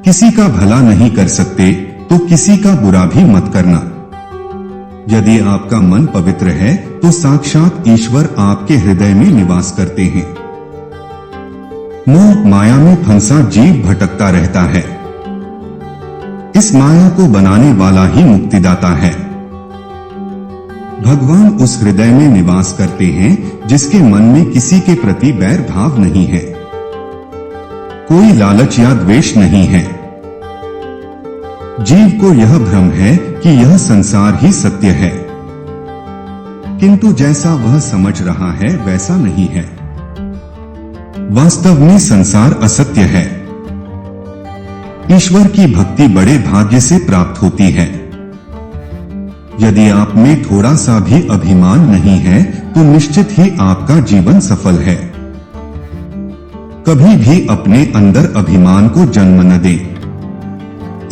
किसी का भला नहीं कर सकते तो किसी का बुरा भी मत करना। यदि आपका मन पवित्र है तो साक्षात ईश्वर आपके हृदय में निवास करते हैं। मोह माया में फंसा जीव भटकता रहता है। इस माया को बनाने वाला ही मुक्तिदाता है। भगवान उस हृदय में निवास करते हैं जिसके मन में किसी के प्रति बैर भाव नहीं है, कोई लालच या द्वेष नहीं है। जीव को यह भ्रम है कि यह संसार ही सत्य है, किंतु जैसा वह समझ रहा है वैसा नहीं है। वास्तव में संसार असत्य है। ईश्वर की भक्ति बड़े भाग्य से प्राप्त होती है। यदि आप में थोड़ा सा भी अभिमान नहीं है तो निश्चित ही आपका जीवन सफल है। कभी भी अपने अंदर अभिमान को जन्म न दें।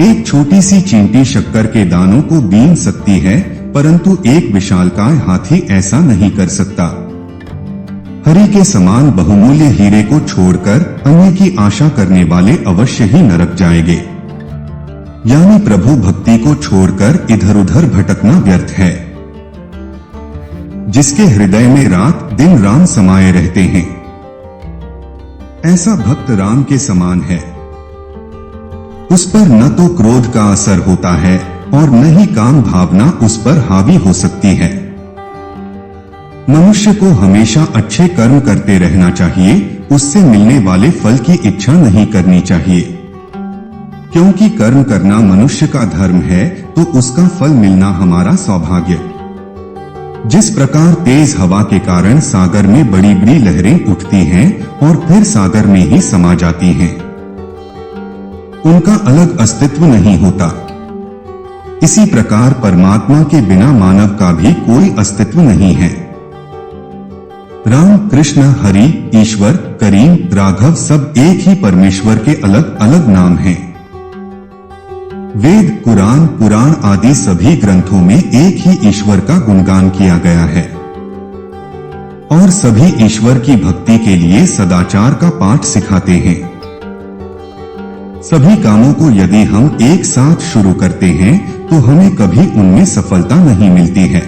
एक छोटी सी चींटी शक्कर के दानों को बीन सकती है, परंतु एक विशालकाय हाथी ऐसा नहीं कर सकता। हरि के समान बहुमूल्य हीरे को छोड़कर अन्य की आशा करने वाले अवश्य ही नरक जाएंगे। यानी प्रभु भक्ति को छोड़कर इधर उधर भटकना व्यर्थ है। जिसके हृदय में रात दिन राम समाये रहते हैं, ऐसा भक्त राम के समान है। उस पर न तो क्रोध का असर होता है और न ही काम भावना उस पर हावी हो सकती है। मनुष्य को हमेशा अच्छे कर्म करते रहना चाहिए, उससे मिलने वाले फल की इच्छा नहीं करनी चाहिए। क्योंकि कर्म करना मनुष्य का धर्म है तो उसका फल मिलना हमारा सौभाग्य। जिस प्रकार तेज हवा के कारण सागर में बड़ी बड़ी लहरें उठती हैं और फिर सागर में ही समा जाती हैं, उनका अलग अस्तित्व नहीं होता। इसी प्रकार परमात्मा के बिना मानव का भी कोई अस्तित्व नहीं है। राम कृष्ण हरि ईश्वर करीम राघव सब एक ही परमेश्वर के अलग अलग नाम हैं। वेद कुरान पुराण आदि सभी ग्रंथों में एक ही ईश्वर का गुणगान किया गया है और सभी ईश्वर की भक्ति के लिए सदाचार का पाठ सिखाते हैं। सभी कामों को यदि हम एक साथ शुरू करते हैं तो हमें कभी उनमें सफलता नहीं मिलती है।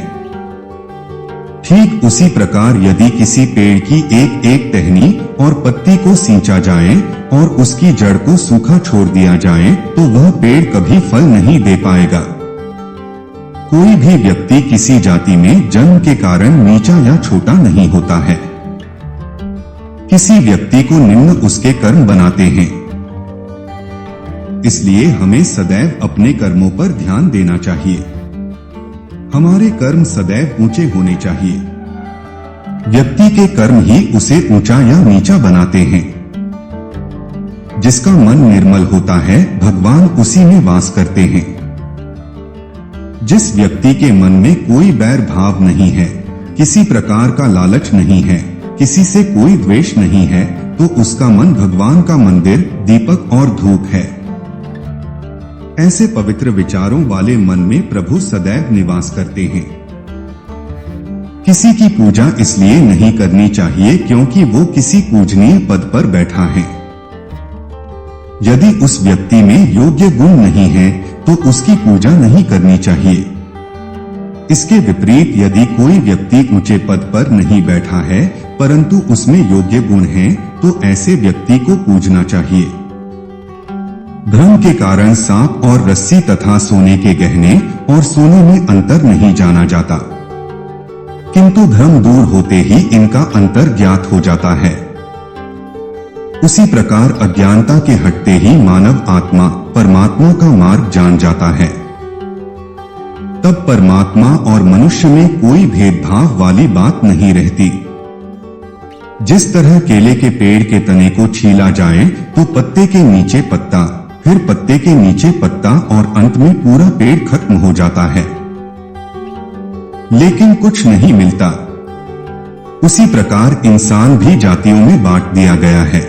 ठीक उसी प्रकार यदि किसी पेड़ की एक एक टहनी और पत्ती को सींचा जाए और उसकी जड़ को सूखा छोड़ दिया जाए तो वह पेड़ कभी फल नहीं दे पाएगा। कोई भी व्यक्ति किसी जाति में जन्म के कारण नीचा या छोटा नहीं होता है। किसी व्यक्ति को निम्न उसके कर्म बनाते हैं। इसलिए हमें सदैव अपने कर्मों पर ध्यान देना चाहिए। हमारे कर्म सदैव ऊंचे होने चाहिए। व्यक्ति के कर्म ही उसे ऊंचा या नीचा बनाते हैं। जिसका मन निर्मल होता है भगवान उसी में वास करते हैं। जिस व्यक्ति के मन में कोई बैर भाव नहीं है, किसी प्रकार का लालच नहीं है, किसी से कोई द्वेष नहीं है, तो उसका मन भगवान का मंदिर दीपक और धूप है। ऐसे पवित्र विचारों वाले मन में प्रभु सदैव निवास करते हैं। किसी की पूजा इसलिए नहीं करनी चाहिए क्योंकि वो किसी पूजनीय पद पर बैठा है। यदि उस व्यक्ति में योग्य गुण नहीं है तो उसकी पूजा नहीं करनी चाहिए। इसके विपरीत यदि कोई व्यक्ति ऊंचे पद पर नहीं बैठा है परंतु उसमें योग्य गुण हैं, तो ऐसे व्यक्ति को पूजना चाहिए। भ्रम के कारण सांप और रस्सी तथा सोने के गहने और सोने में अंतर नहीं जाना जाता, किंतु भ्रम दूर होते ही इनका अंतर ज्ञात हो जाता है। उसी प्रकार अज्ञानता के हटते ही मानव आत्मा परमात्मा का मार्ग जान जाता है। तब परमात्मा और मनुष्य में कोई भेदभाव वाली बात नहीं रहती। जिस तरह केले के पेड़ के तने को छीला जाए तो पत्ते के नीचे पत्ता, फिर पत्ते के नीचे पत्ता और अंत में पूरा पेड़ खत्म हो जाता है, लेकिन कुछ नहीं मिलता। उसी प्रकार इंसान भी जातियों में बांट दिया गया है।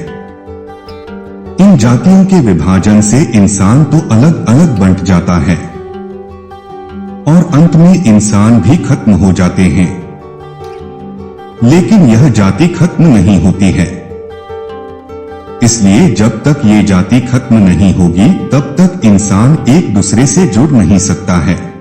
इन जातियों के विभाजन से इंसान तो अलग अलग बंट जाता है और अंत में इंसान भी खत्म हो जाते हैं, लेकिन यह जाति खत्म नहीं होती है। इसलिए जब तक ये जाति खत्म नहीं होगी तब तक इंसान एक दूसरे से जुड़ नहीं सकता है।